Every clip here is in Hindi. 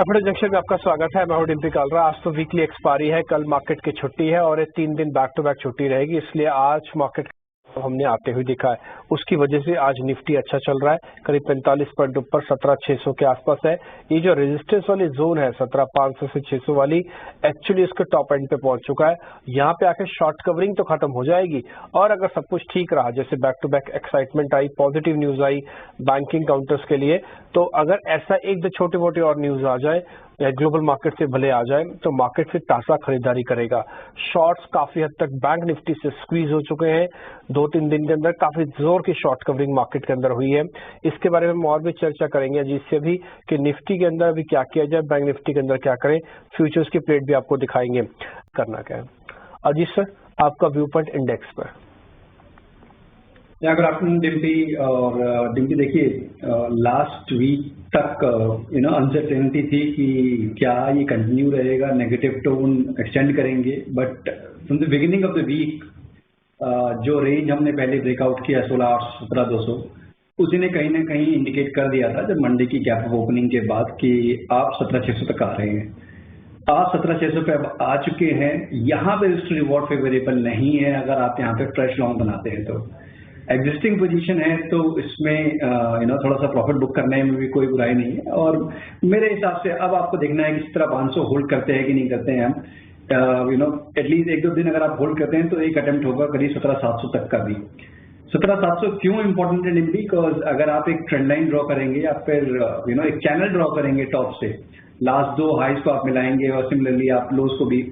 कैपिटल जंक्शन में आपका स्वागत है। मैं हूं डिम्पी कालरा। आज तो वीकली एक्सपायरी है, कल मार्केट की छुट्टी है और ये 3 दिन बैक टू बैक छुट्टी रहेगी, इसलिए आज मार्केट हमने आते हुए दिखा है। उसकी वजह से आज निफ्टी अच्छा चल रहा है, करीब 45 पॉइंट ऊपर 17,600 के आसपास है। ये जो रेजिस्टेंस वाली जोन है 17,500 से 600 वाली, एक्चुअली इसके टॉप एंड पे पहुंच चुका है। यहाँ पे आके शॉर्ट कवरिंग तो खत्म हो जाएगी और अगर सब कुछ ठीक रहा, जैसे बैक टू बैक एक्साइटमेंट आई, पॉजिटिव न्यूज आई बैंकिंग काउंटर्स के लिए, तो अगर ऐसा एक दो छोटे मोटे और न्यूज आ जाए या ग्लोबल मार्केट से भले आ जाए तो मार्केट फिर ताजा खरीदारी करेगा। शॉर्ट्स काफी हद तक बैंक निफ्टी से स्क्वीज हो चुके हैं। 2-3 दिन के अंदर काफी जोर की शॉर्ट कवरिंग मार्केट के अंदर हुई है। इसके बारे में हम और भी चर्चा करेंगे जिससे भी कि निफ्टी के अंदर अभी क्या किया जाए, बैंक निफ्टी के अंदर क्या करें, फ्यूचर्स की प्लेट भी आपको दिखाएंगे करना क्या है। अजीत सर, आपका व्यू पॉइंट इंडेक्स पर। अगर आप डिम्पी और डिम्पी देखिए, लास्ट वीक तक अनसर्टेनिटी थी कि क्या ये कंटिन्यू रहेगा, नेगेटिव टोन एक्सटेंड करेंगे, but from the beginning of the week जो रेंज हमने पहले ब्रेकआउट किया 16,800 17,200, उसी ने कहीं ना कहीं इंडिकेट कर दिया था जब मंडे की गैप ओपनिंग के बाद कि आप 17,600 तक आ रहे हैं। आप 17,600 पे अब आ चुके हैं। यहाँ पे रिस्क रिवॉर्ड फेवरेबल नहीं है अगर आप यहाँ पे फ्रेश लॉन्ग बनाते हैं तो। एग्जिस्टिंग पोजीशन है तो इसमें थोड़ा सा प्रॉफिट बुक करने में भी कोई बुराई नहीं है। और मेरे हिसाब से अब आपको देखना है कि इस तरह 500 होल्ड करते हैं कि नहीं करते हैं हम। एटलीस्ट 1-2 दिन अगर आप होल्ड करते हैं तो एक अटेम्प्ट होगा करीब 17,700 तक का भी। 17,700 क्यों इंपॉर्टेंट है डिम्पी? बिकॉज अगर आप एक ट्रेंड लाइन ड्रॉ करेंगे या फिर एक चैनल ड्रॉ करेंगे टॉप से, लास्ट 2 हाइज को आप मिलाएंगे और सिमिलरली आप लोज को भी,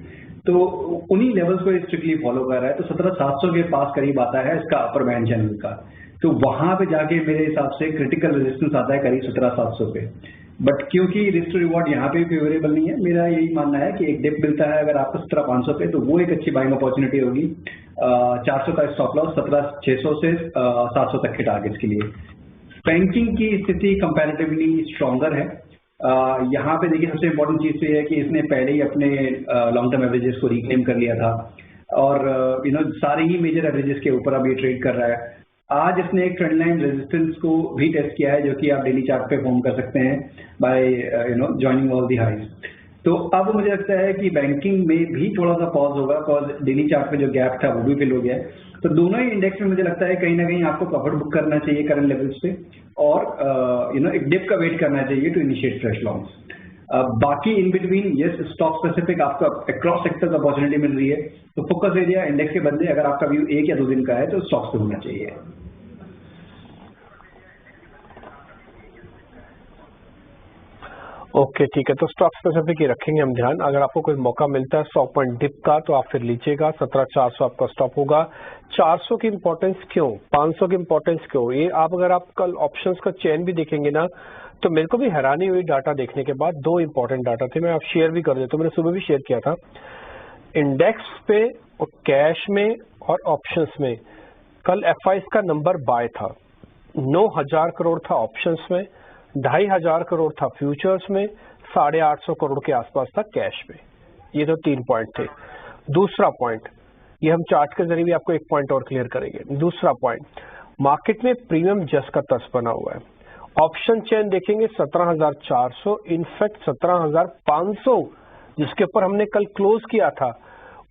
तो उन्हीं लेवल्स को स्ट्रिक्टली फॉलो कर रहा है। तो 17,700 के पास करीब आता है इसका अपर बैंड चैनल का, तो वहां पे जाके मेरे हिसाब से क्रिटिकल रेजिस्टेंस आता है करीब 17,700 पे। बट क्योंकि रिस्क रिवॉर्ड यहाँ पे फेवरेबल नहीं है, मेरा यही मानना है कि एक डिप मिलता है अगर आपको 17,500 पे, तो वो एक अच्छी बाइंग अपॉर्चुनिटी होगी। 400 का स्टॉप लॉस, 17,600 से 700 तक के टारगेट्स के लिए। बैंकिंग की स्थिति कंपैरेटिवली स्ट्रॉन्गर है। यहाँ पे देखिए सबसे इम्पोर्टेंट चीज तो ये है कि इसने पहले ही अपने लॉन्ग टर्म एवरेजेस को रिक्लेम कर लिया था और सारे ही मेजर एवरेजेस के ऊपर अब ये ट्रेड कर रहा है। आज इसने एक ट्रेंड लाइन रेजिस्टेंस को भी टेस्ट किया है जो कि आप डेली चार्ट पे फॉर्म कर सकते हैं by joining all the highs. तो अब मुझे लगता है कि बैंकिंग में भी थोड़ा सा पॉज होगा, बिकॉज डेली चार्ट पे जो गैप था वो भी फिल हो गया है। तो दोनों ही इंडेक्स में मुझे लगता है कहीं ना कहीं आपको प्रॉफिट बुक करना चाहिए करंट लेवल्स पे और एक डिप का वेट करना चाहिए टू इनिशिएट फ्रेश लॉन्ग्स। बाकी in between yes, stock specific आपको अक्रॉस सेक्टर्स अपॉर्चुनिटी मिल रही है, तो फोकस एरिया इंडेक्स के बदले अगर आपका व्यू 1 या 2 दिन का है तो स्टॉक्स पे होना चाहिए। ओके ठीक है, तो स्टॉक स्पेसिफिक ही रखेंगे हम ध्यान। अगर आपको कोई मौका मिलता है 100 पॉइंट डिप का तो आप फिर लीजिएगा। 17,400 आपका स्टॉप होगा। 400 की इंपॉर्टेंस क्यों, 500 की इंपॉर्टेंस क्यों, ये आप अगर आप कल ऑप्शंस का चेन भी देखेंगे ना, तो मेरे को भी हैरानी हुई डाटा देखने के बाद। 2 इंपॉर्टेंट डाटा थे, मैं आप शेयर भी कर देता हूँ, मैंने सुबह भी शेयर किया था। इंडेक्स पे और कैश में और ऑप्शंस में कल FIs का नंबर बाय था। 9,000 करोड़ था ऑप्शंस में, 2,500 करोड़ था फ्यूचर्स में, 850 करोड़ के आसपास था कैश में। ये तो 3 पॉइंट थे। दूसरा पॉइंट, ये हम चार्ट के जरिए भी आपको एक पॉइंट और क्लियर करेंगे। दूसरा पॉइंट, मार्केट में प्रीमियम जस्ट का तर्स बना हुआ है। ऑप्शन चेन देखेंगे 17,400, इनफैक्ट 17,500 जिसके ऊपर हमने कल क्लोज किया था,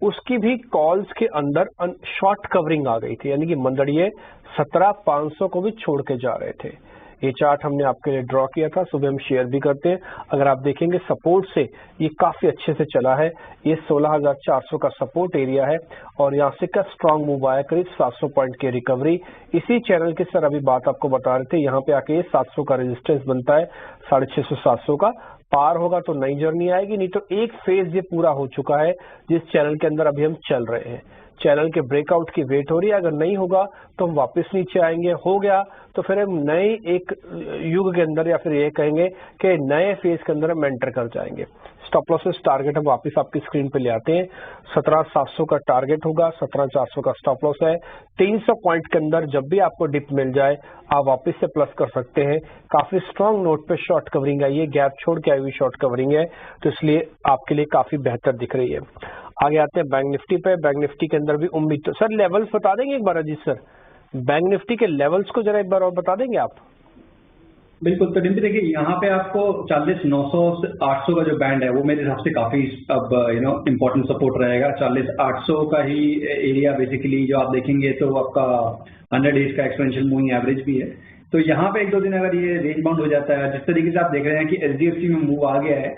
उसकी भी कॉल्स के अंदर शॉर्ट कवरिंग आ गई थी, यानी कि मंदड़िए 17,500 को भी छोड़ के जा रहे थे। ये चार्ट हमने आपके लिए ड्रॉ किया था, सुबह हम शेयर भी करते हैं। अगर आप देखेंगे सपोर्ट से ये काफी अच्छे से चला है। ये 16,400 का सपोर्ट एरिया है और यहाँ से का स्ट्रांग मूव आया, करीब 700 पॉइंट की रिकवरी। इसी चैनल के सर अभी बात आपको बता रहे थे, यहाँ पे आके 700 का रेजिस्टेंस बनता है, 650-700 का पार होगा तो नई जर्नी आएगी, नहीं तो एक फेज ये पूरा हो चुका है जिस चैनल के अंदर अभी हम चल रहे हैं। चैनल के ब्रेकआउट की वेट हो रही है, अगर नहीं होगा तो हम वापस नीचे आएंगे, हो गया तो फिर हम नए एक युग के अंदर या फिर ये कहेंगे कि नए फेज के अंदर हम एंटर कर जाएंगे। स्टॉप लॉसेस टारगेट हम वापस आपकी स्क्रीन पे ले आते हैं। 17,700 का टारगेट होगा, 17,400 का स्टॉप लॉस है। 300 पॉइंट के अंदर जब भी आपको डिप मिल जाए आप वापस से प्लस कर सकते हैं। काफी स्ट्रांग नोट पे शॉर्ट कवरिंग आई है, गैप छोड़ के आई हुई शॉर्ट कवरिंग है, तो इसलिए आपके लिए काफी बेहतर दिख रही है। आगे आते हैं बैंक निफ्टी पे। बैंक निफ्टी के अंदर भी उम्मीद, तो सर लेवल्स बता देंगे एक बार अजीत सर, बैंक निफ्टी के लेवल्स को जरा एक बार और बता देंगे आप? बिल्कुल। तो डिम्पी देखिए, यहाँ पे आपको 40,900 से 800 का जो बैंड है वो मेरे हिसाब से काफी अब इम्पोर्टेंट सपोर्ट रहेगा। 40,800 का ही एरिया बेसिकली जो आप देखेंगे तो आपका 100 डेज का एक्सपेंशन मूविंग एवरेज भी है। तो यहाँ पे 1-2 दिन अगर ये रेंज बाउंड हो जाता है, जिस तरीके से आप देख रहे हैं कि एचडीएफसी में मूव आ गया है,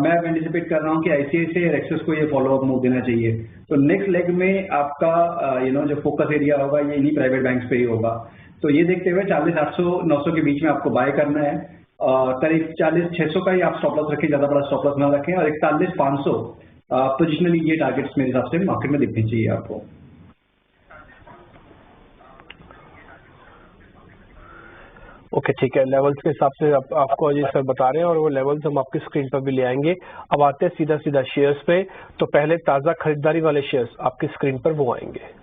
मैं अब एंटिसिपेट कर रहा हूँ कि आईसीआईसीआई और एक्सिस को ये फॉलो अप मूव देना चाहिए। तो नेक्स्ट लेग में आपका जो फोकस एरिया होगा ये इन्हीं प्राइवेट बैंक्स पे ही होगा। तो ये देखते हुए 40,800-900 के बीच में आपको बाय करना है। करीब 40,600 का ही आप स्टॉप लॉस रखें, ज्यादा बड़ा स्टॉप लॉस ना रखें, और 41,500 पोजिशनली ये टारगेट्स मेरे हिसाब से मार्केट में दिखने चाहिए आपको। ओके ठीक है, लेवल्स के हिसाब से आपको अजय सर बता रहे हैं और वो लेवल्स हम आपकी स्क्रीन पर भी ले आएंगे। अब आते हैं सीधा सीधा शेयर्स पे। तो पहले ताज़ा खरीदारी वाले शेयर्स आपकी स्क्रीन पर वो आएंगे।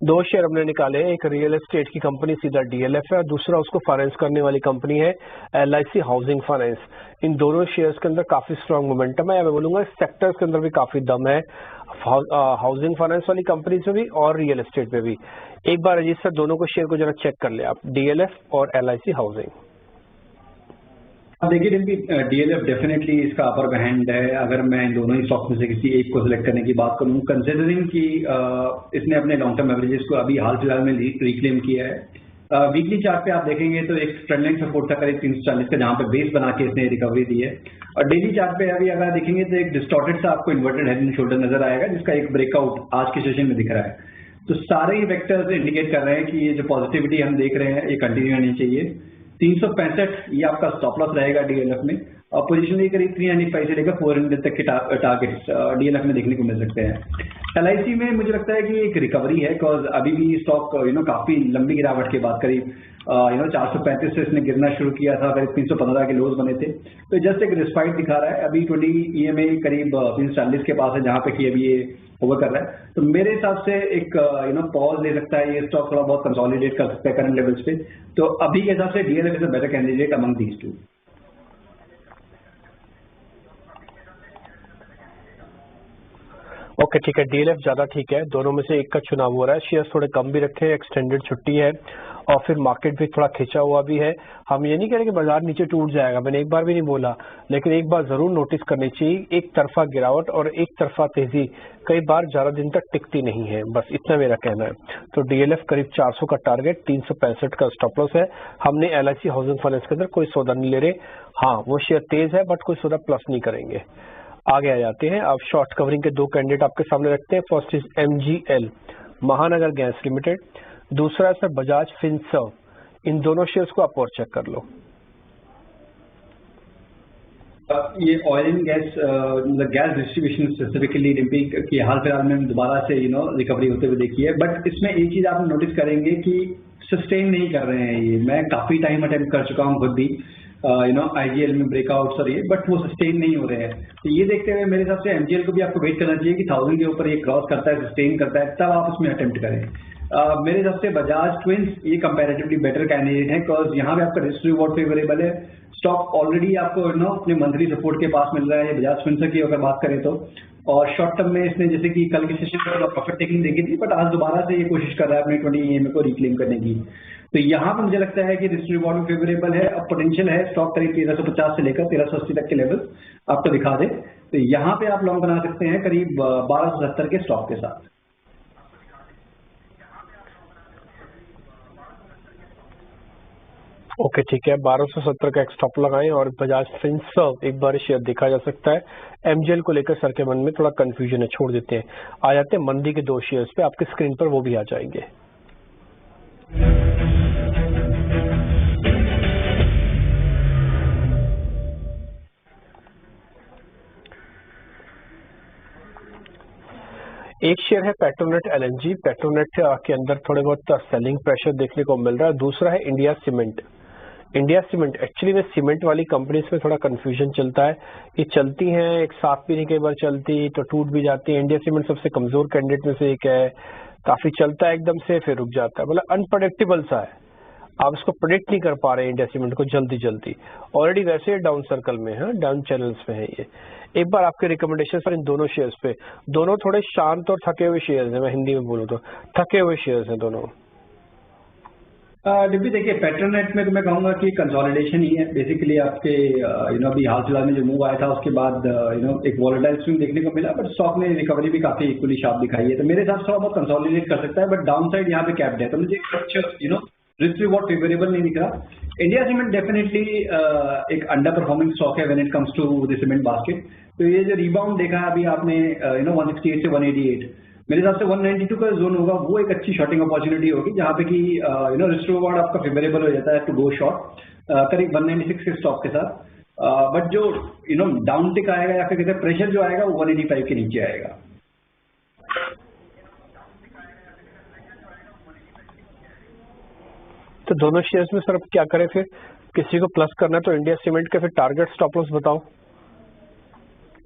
दो शेयर हमने निकाले हैं, एक रियल एस्टेट की कंपनी सीधा डीएलएफ है और दूसरा उसको फाइनेंस करने वाली कंपनी है एलआईसी हाउसिंग फाइनेंस। इन दोनों शेयर्स के अंदर काफी स्ट्रांग मोमेंटम है। मैं बोलूंगा सेक्टर्स के अंदर भी काफी दम है, हाउसिंग फाइनेंस वाली कंपनीज में भी और रियल एस्टेट में भी। एक बार अजीत सर दोनों को शेयर को जरा चेक कर ले आप, डीएलएफ और एलआईसी हाउसिंग। देखिए डिम्पी, डीएलएफ डेफिनेटली इसका अपर हैंड है। अगर मैं इन दोनों ही स्टॉक में से किसी एक को सिलेक्ट करने की बात करूं, कंसिडरिंग कि इसने अपने लॉन्ग टर्म एवरेजेस को अभी हाल फिलहाल में रिक्लेम किया है। वीकली चार्ट पे आप देखेंगे तो एक ट्रेंड लाइन सपोर्ट था करीब 340 का, जहां पे बेस बना के इसने रिकवरी दी है। और डेली चार्ट पे अभी अगर देखेंगे तो एक डिस्टॉर्टेड सा आपको इन्वर्टेड हेड एंड शोल्डर नजर आएगा, जिसका एक ब्रेकआउट आज के सेशन में दिख रहा है। तो सारे ही वेक्टर्स इंडिकेट कर रहे हैं कि ये जो पॉजिटिविटी हम देख रहे हैं ये कंटिन्यू होनी चाहिए। 365 ये आपका स्टॉप लॉस रहेगा डीएलएफ में, और पोजीशन करीब 395 से लेकर 400 तक के टारगेट्स डीएलएफ में देखने को मिल सकते हैं। एलआईसी में मुझे लगता है कि एक रिकवरी है, बिकॉज अभी भी स्टॉक काफी लंबी गिरावट के बाद करीब 435 से इसने गिरना शुरू किया था, करीब 315 के लोज बने थे। तो जस्ट एक रिस्पाइट दिखा रहा है। अभी 20 ईएमए करीब 340 के पास है, जहां पे कि अभी ये ओवर कर रहा है। तो मेरे हिसाब से एक पॉज ले सकता है, ये स्टॉक थोड़ा बहुत कंसोलिडेट कर सकता है करंट लेवल्स पे। तो अभी के हिसाब से DLF is a better candidate among these two. Okay ठीक है, डीएलएफ ज्यादा ठीक है, दोनों में से एक का चुनाव हो रहा है। शेयर थोड़े कम भी रखे हैं, एक्सटेंडेड छुट्टी है और फिर मार्केट भी थोड़ा खिंचा हुआ भी है। हम ये नहीं कह रहे कि बाजार नीचे टूट जाएगा, मैंने एक बार भी नहीं बोला, लेकिन एक बार जरूर नोटिस करनी चाहिए, एक तरफा गिरावट और एक तरफा तेजी कई बार ज्यादा दिन तक टिकती नहीं है, बस इतना मेरा कहना है। तो डीएलएफ करीब 400 का टारगेट, 365 का स्टॉप लॉस है। हमने एलआईसी हाउसिंग फाइनेंस के अंदर कोई सौदा नहीं ले रहे। हाँ वो शेयर तेज है बट कोई सौदा प्लस नहीं करेंगे। आगे आ जाते हैं। अब शॉर्ट कवरिंग के दो कैंडिडेट आपके सामने रखते हैं। फर्स्ट इज एमजीएल महानगर गैस लिमिटेड, दूसरा है सर बजाज फिनसर्व। इन दोनों शेयर्स को आप और चेक कर लो। ये ऑयल एंड गैस मतलब गैस डिस्ट्रीब्यूशन स्पेसिफिकली डिम्पी की हाल फिलहाल में दोबारा से रिकवरी होते हुए देखी है। बट इसमें एक चीज आप नोटिस करेंगे कि सस्टेन नहीं कर रहे हैं ये। मैं काफी टाइम अटेम्प्ट कर चुका हूँ खुद भी आईजीएल में ब्रेकआउट्स और ये, बट वो सस्टेन नहीं हो रहे हैं। तो ये देखते हुए मेरे हिसाब से एमजीएल को भी आपको वेट करना चाहिए कि 1000 के ऊपर ये क्रॉस करता है, सस्टेन करता है, तब आप उसमें अटेम्प्ट करें। मेरे हिसाब से बजाज ट्विंस ये कंपैरेटिवली बेटर कैंडिडेट है, बिकॉज यहाँ पे आपका रिस्क रिवॉर्ड फेवरेबल है। स्टॉक ऑलरेडी आपको अपने मंथली सपोर्ट के पास मिल रहा है बजाज ट्विंस की अगर बात करें तो। और शॉर्ट टर्म में इसने जैसे कि कल के सेशन में प्रॉफिट टेकिंग देखी थी, बट आज दोबारा से ये कोशिश कर रहा है अपने 20 ईएमए को रिक्लेम करने की। तो यहाँ पे मुझे लगता है कि रिस्क रिवॉर्ड में फेवरेबल है। अब पोटेंशियल है स्टॉक करीब 1350 से लेकर 1380 तक के लेवल आपको दिखा दे। तो यहाँ पे आप लॉन्ग बना सकते हैं करीब 1270 के स्टॉक के साथ। ओके ठीक है, 1270 का एक स्टॉप लगाएं और बजाज फिनसर्व एक बार शेयर देखा जा सकता है। एमजीएल को लेकर सर के मन में थोड़ा कंफ्यूजन है, छोड़ देते हैं। आ जाते हैं मंदी के दो शेयर्स पे, आपके स्क्रीन पर वो भी आ जाएंगे। एक शेयर है पेट्रोनेट एलएनजी। पेट्रोनेट के अंदर थोड़े बहुत सेलिंग प्रेशर देखने को मिल रहा है। दूसरा है India cement. India cement actually में सीमेंट वाली कंपनीज में थोड़ा कंफ्यूजन चलता है, ये चलती हैं एक साथ भी नहीं, कई बार चलती तो टूट भी जाती है। इंडिया सीमेंट सबसे कमजोर कैंडिडेट में से एक है, काफी चलता है एकदम से फिर रुक जाता है, मतलब अनप्रेडिक्टेबल सा है। आप इसको प्रेडिक्ट नहीं कर पा रहे हैं इंडिया सीमेंट को जल्दी, ऑलरेडी वैसे डाउन सर्कल में है, डाउन चैनल्स में है ये। एक बार आपके रिकमेंडेशन पर इन दोनों शेयर्स पे, दोनों थोड़े शांत और थके हुए शेयर्स हैं, मैं हिंदी में बोलूँ तो थके हुए शेयर्स हैं दोनों। डिब्बी देखिए, पेट्रोनेट में तो मैं कहूंगा कि कंसोलिडेशन ही है बेसिकली। आपके अभी हाल फिलहाल में जो मूव आया था उसके बाद एक वॉलेटाइल स्विंग देखने को मिला, बट स्टॉक ने रिकवरी भी काफी इक्वली शार्प दिखाई है। तो मेरे हिसाब से बहुत कंसोलिडेट कर सकता है, बट डाउन साइड यहाँ पे कैप्ड है, तो मुझे रिस्क रिवॉर्ड फेवरेबल नहीं दिख रहा। इंडिया सीमेंट डेफिनेटली एक अंडर परफॉर्मिंग स्टॉक है when it comes to the cement basket. तो ये जो रिबाउंड देखा है अभी आपने 168 से 188, मेरे हिसाब से 192 का जोन होगा, वो एक अच्छी शॉर्टिंग अपॉर्चुनिटी होगी जहां पे कि रिस्क रिवॉर्ड आपका फेवरेबल हो जाता है टू गो शॉर्ट करीब 196 के स्टॉक के साथ। बट जो डाउन टिक आएगा या फिर कहते हैं प्रेशर जो आएगा वो 185 के नीचे आएगा। तो दोनों शेयर्स में सर अब क्या करें फिर? किसी को प्लस करना है तो इंडिया सीमेंट के फिर टारगेट स्टॉप लॉस बताओ।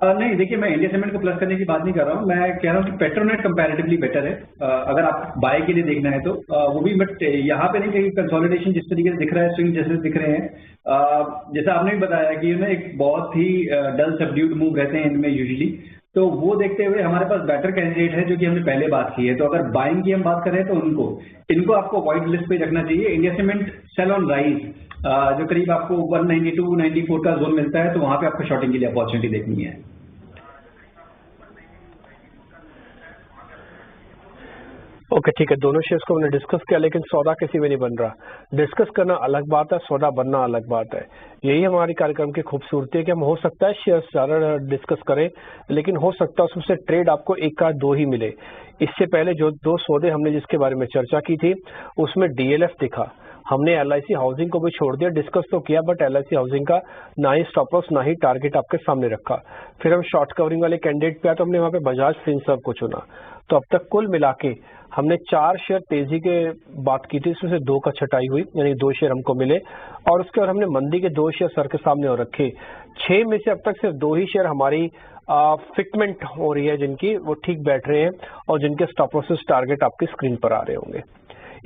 नहीं देखिए, मैं इंडिया सीमेंट को प्लस करने की बात नहीं कर रहा हूँ, मैं कह रहा हूँ कि पेट्रोनेट कंपैरेटिवली बेटर है अगर आप बाय के लिए देखना है तो वो भी। बट यहाँ पे नहीं कहीं कंसोलिडेशन जिस तरीके से दिख रहा है, स्विंग जैसे दिख रहे हैं, जैसा आपने भी बताया कि एक बहुत ही डल सबड्यूड मूव रहते हैं इनमें यूजुअली, तो वो देखते हुए हमारे पास बेटर कैंडिडेट है जो कि हमने पहले बात की है। तो अगर बाइंग की हम बात करें तो इनको आपको वाइट लिस्ट पे रखना चाहिए। India cement sell on rise जो करीब आपको 192-94 का जोन मिलता है, तो वहां पे आपको शॉर्टिंग के लिए अपॉर्चुनिटी देखनी है। ओके ठीक है, दोनों शेयर्स को हमने डिस्कस किया, लेकिन सौदा किसी में नहीं बन रहा। डिस्कस करना अलग बात है, सौदा बनना अलग बात है। यही हमारी कार्यक्रम की खूबसूरती है कि हम हो सकता है शेयर्स ज्यादा डिस्कस करें, लेकिन हो सकता है उसमें से ट्रेड आपको एक का दो ही मिले। इससे पहले जो दो सौदे हमने जिसके बारे में चर्चा की थी उसमें डीएलएफ दिखा, हमने एलआईसी हाउसिंग को भी छोड़ दिया, डिस्कस तो किया, बट एलआईसी हाउसिंग का ना ही स्टॉप लॉस ना ही टारगेट आपके सामने रखा। फिर हम शॉर्ट कवरिंग वाले कैंडिडेट पे आए तो हमने वहां पे बजाज फिनसर्व को चुना। तो अब तक कुल मिला के हमने 4 शेयर तेजी के बात की थी, इसमें से 2 का छटाई हुई, यानी 2 शेयर हमको मिले, और उसके बाद हमने मंदी के 2 शेयर सर के सामने और रखे। 6 में से अब तक सिर्फ 2 ही शेयर हमारी फिटमेंट हो रही है, जिनकी वो ठीक बैठ रहे हैं और जिनके स्टॉप लॉसेस टारगेट आपकी स्क्रीन पर आ रहे होंगे।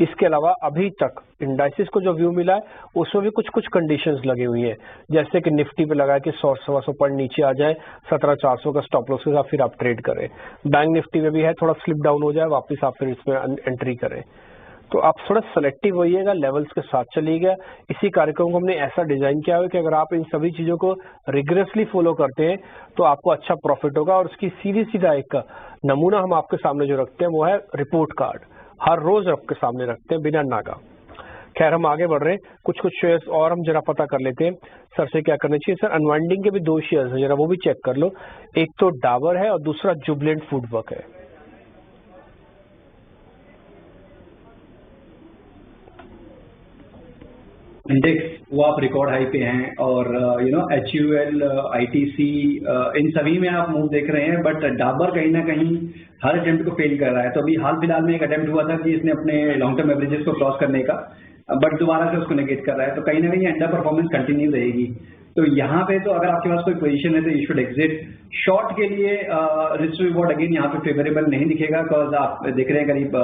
इसके अलावा अभी तक इंडाइसिस को जो व्यू मिला है उसमें भी कुछ कंडीशंस लगी हुई हैं, जैसे कि निफ्टी पे लगा कि 100-125 पॉइंट नीचे आ जाए 17,400 का स्टॉप लॉस के साथ फिर आप ट्रेड करें। बैंक निफ्टी में भी है थोड़ा स्लिप डाउन हो जाए वापस आप फिर इसमें एंट्री करें। तो आप थोड़ा सेलेक्टिव होइएगा, लेवल्स के साथ चलिएगा। इसी कार्यक्रम को हमने ऐसा डिजाइन किया है कि अगर आप इन सभी चीजों को रिग्रेसली फॉलो करते हैं तो आपको अच्छा प्रॉफिट होगा। और उसकी सीधा एक नमूना हम आपके सामने जो रखते हैं वो है रिपोर्ट कार्ड, हर रोज आपके सामने रखते हैं बिना नागा। खैर हम आगे बढ़ रहे हैं, कुछ शेयर्स और हम जरा पता कर लेते हैं सर से क्या करना चाहिए। सर अनवाइंडिंग के भी 2 शेयर्स हैं, जरा वो भी चेक कर लो। एक तो डाबर है और दूसरा जुबिलेंट फूडवर्क है। इंडेक्स वो आप रिकॉर्ड हाई पे हैं, और HUL, ITC इन सभी में आप मूव देख रहे हैं, बट डाबर कहीं ना कहीं हर अटेम्प्ट को फेल कर रहा है। तो अभी हाल फिलहाल में एक अटेम्प्ट हुआ था कि इसने अपने लॉन्ग टर्म एवरेजेस को क्रॉस करने का, बट दोबारा से उसको नेगेट कर रहा है। तो कहीं ना कहीं अंडर परफॉर्मेंस कंटिन्यू रहेगी। तो यहाँ पे तो अगर आपके पास कोई पोजीशन है तो यू शुड एग्जिट। शॉर्ट के लिए रिस्क रिवॉर्ड अगेन यहाँ पे फेवरेबल नहीं दिखेगा, बिकॉज आप देख रहे हैं करीब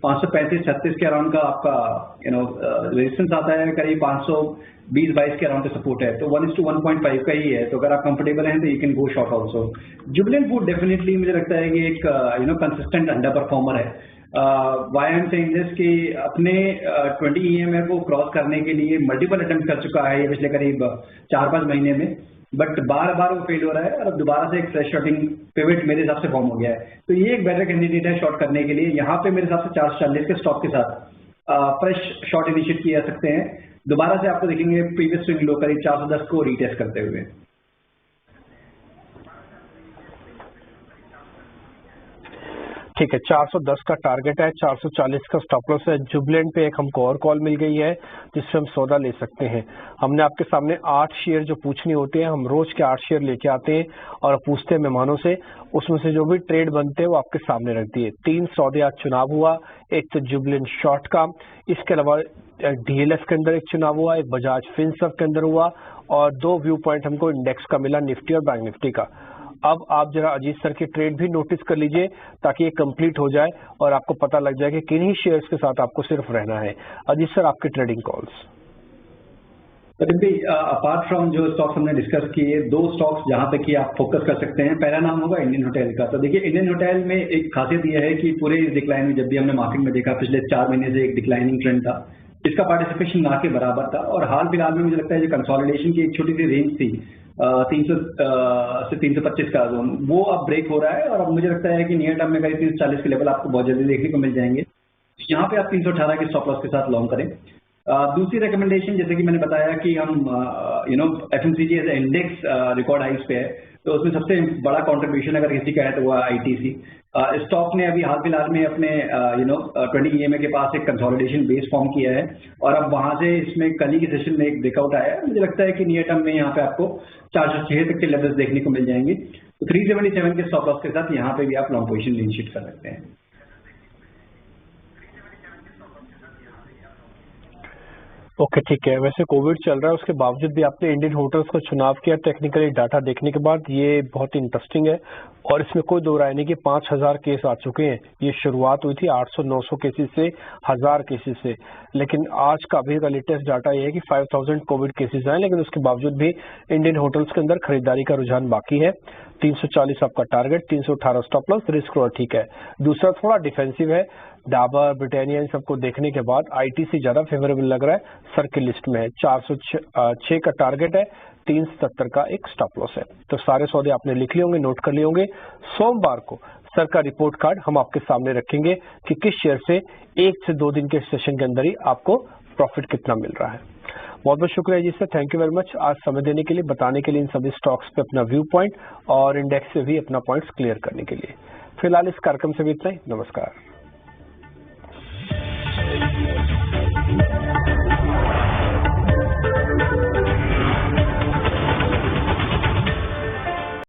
535-36 के अराउंड का आपका रेजिस्टेंस आता है, करीब 520-22 के अराउंड का सपोर्ट है। तो 1:1.5 का ही है। तो अगर आप कंफर्टेबल हैं तो you can go short also. Jubilant Food definitely मुझे लगता है कि एक कंसिस्टेंट अंडर परफॉर्मर है। Why I am saying this कि अपने 20 EMA को क्रॉस करने के लिए मल्टीपल अटेम्प्ट कर चुका है ये पिछले करीब 4-5 महीने में, बट बार बार वो फेल हो रहा है और अब दोबारा से एक फ्रेश शॉर्टिंग पिवट मेरे हिसाब से फॉर्म हो गया है। तो ये एक बेटर कैंडिडेट है शॉर्ट करने के लिए। यहाँ पे मेरे हिसाब से 440 के स्टॉप के साथ फ्रेश शॉर्ट इनिशिएट किए जा सकते हैं। दोबारा से आपको देखेंगे प्रीवियस स्विंग लो करीब 410 को रीटेस्ट करते हुए। ठीक है, 410 का टारगेट है, 440 का स्टॉप लॉस है। जुबिलेंट पे एक हमको और कॉल मिल गई है जिससे हम सौदा ले सकते हैं। हमने आपके सामने 8 शेयर जो पूछने होते हैं, हम रोज के 8 शेयर लेके आते हैं और पूछते हैं मेहमानों से, उसमें से जो भी ट्रेड बनते हैं वो आपके सामने रख दिए। 3 सौदे आज चुनाव हुआ, एक तो जुबिलेंट शॉर्ट का, इसके अलावा डीएलएफ के अंदर एक चुनाव हुआ, एक बजाज फिनसर्व के अंदर हुआ, और 2 व्यू पॉइंट हमको इंडेक्स का मिला, निफ्टी और बैंक निफ्टी का। अब आप जरा अजीत सर के ट्रेड भी नोटिस कर लीजिए ताकि ये कंप्लीट हो जाए और आपको पता लग जाए कि किन्हीं शेयर्स के साथ आपको सिर्फ रहना है। अजीत सर, आपके ट्रेडिंग कॉल्स। अपार्ट फ्रॉम जो स्टॉक्स हमने डिस्कस किए, 2 स्टॉक्स जहां पे कि आप फोकस कर सकते हैं। पहला नाम होगा इंडियन होटल का। तो देखिए, इंडियन होटल में एक खासियत यह है कि पूरे इस डिक्लाइन में जब भी हमने मार्केट में देखा, पिछले 4 महीने से एक डिक्लाइनिंग ट्रेंड था, इसका पार्टिसिपेशन ना के बराबर था। और हाल फिलहाल में मुझे लगता है जो कंसोलिडेशन की एक छोटी सी रेंज थी 300 से 325 का जोन, वो अब ब्रेक हो रहा है। और अब मुझे लगता है कि नियर टर्म में करीब 340 के लेवल आपको बहुत जल्दी देखने को मिल जाएंगे। यहाँ पे आप 318 के स्टॉप लॉस के साथ लॉन्ग करें। दूसरी रिकमेंडेशन, जैसे कि मैंने बताया कि हम एफएमसीजी एज इंडेक्स रिकॉर्ड हाइस पे है, तो उसमें सबसे बड़ा कंट्रीब्यूशन अगर किसी का है तो वो आईटीसी स्टॉक ने अभी हाल फिलहाल में अपने 20 EMA के पास एक कंसोलिडेशन बेस फॉर्म किया है और अब वहां से इसमें कल ही के सेशन में एक ब्रेकआउट आया है। मुझे लगता है कि नियर टर्म में यहाँ पे आपको 406 तक के लेवल्स देखने को मिल जाएंगे। तो 377 के स्टॉप लॉस के साथ यहाँ पे भी आप लॉन्ग पोजीशन इनिशिएट कर सकते हैं। ओके, ठीक है। वैसे कोविड चल रहा है, उसके बावजूद भी आपने इंडियन होटल्स का चुनाव किया। टेक्निकली डाटा देखने के बाद ये बहुत इंटरेस्टिंग है और इसमें कोई दो राय नहीं कि 5000 केस आ चुके हैं। ये शुरुआत हुई थी 800-900 केसेस से, 1000 केसेस से, लेकिन आज का अभी का लेटेस्ट डाटा ये है कि 5000 कोविड केसेस आए, लेकिन उसके बावजूद भी इंडियन होटल्स के अंदर खरीदारी का रुझान बाकी है। 340 आपका टारगेट, 318 स्टॉप लॉस, रिस्क रोल ठीक है। दूसरा थोड़ा डिफेंसिव है, डाबर, ब्रिटानिया, इन सबको देखने के बाद आईटीसी ज्यादा फेवरेबल लग रहा है, सर की लिस्ट में है। 406 का टारगेट है, 370 का एक स्टॉप लॉस है। तो सारे सौदे आपने लिख लिए होंगे, नोट कर लिए होंगे। सोमवार को सर का रिपोर्ट कार्ड हम आपके सामने रखेंगे कि किस शेयर से 1 से 2 दिन के सेशन के अंदर ही आपको प्रॉफिट कितना मिल रहा है। बहुत बहुत शुक्रिया जी sir, thank you very much आज समय देने के लिए, बताने के लिए इन सभी स्टॉक्स पे अपना व्यू पॉइंट और इंडेक्स से भी अपना पॉइंट्स क्लियर करने के लिए। फिलहाल इस कार्यक्रम से भी इतना ही, नमस्कार।